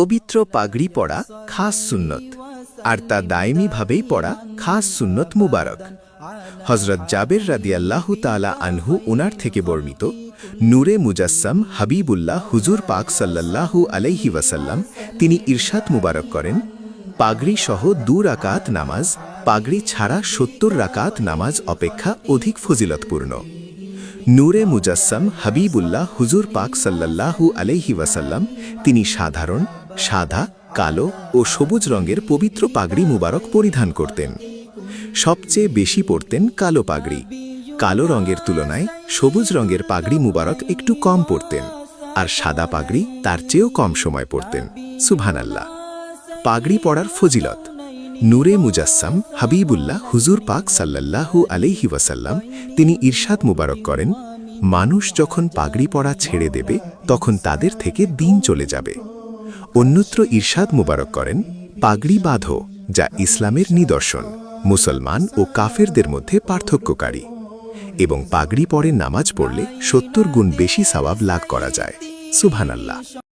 পবিত্র পাগড়ি পরা খাস সুন্নত, আর তা দায়মিভাবেই পড়া খাস সুন্নত মুবারক। হজরত জাবের রাদিয়াল্লাহু তাআলা আনহু ওনার থেকে বর্ণিত, নূরে মুজাসসাম হাবিবুল্লাহ হুজুর পাক সাল্লাল্লাহু আলাইহি ওয়াসাল্লাম তিনি ইরশাদ মুবারক করেন, পাগড়ি সহ 2 রাকাত নামাজ পাগড়ি ছাড়া 70 রাকাত নামাজ অপেক্ষা অধিক ফজিলতপূর্ণ। নূরে মুজাসসাম হাবিবুল্লাহ হুজুর পাক সাল্লাল্লাহু আলাইহি ওয়াসাল্লাম তিনি সাধারণ, সাদা, কালো ও সবুজ রঙের পবিত্র পাগড়ি মুবারক পরিধান করতেন। সবচেয়ে বেশি পরতেন কালো পাগড়ি। কালো রঙের তুলনায় সবুজ রঙের পাগড়ি মুবারক একটু কম পরতেন, আর সাদা পাগড়ি তার চেয়েও কম সময় পরতেন। সুবহানাল্লাহ। পাগড়ি পরার ফজিলত। নূরে মুজাসসাম হাবিবুল্লাহ হুজুর পাক সাল্লাল্লাহু আলাইহি ওয়াসাল্লাম তিনি ইরশাদ মুবারক করেন, মানুষ যখন পাগড়ি পরা ছেড়ে দেবে তখন তাদের থেকে দিন চলে যাবে। অন্যত্র ইরশাদ মুবারক করেন, পাগড়ি বাঁধো, যা ইসলামের নিদর্শন, মুসলমান ও কাফেরদের মধ্যে পার্থক্যকারী, এবং পাগড়ি পরে নামাজ পড়লে 70 গুণ বেশি সওয়াব লাভ করা যায়। সুবহানাল্লাহ।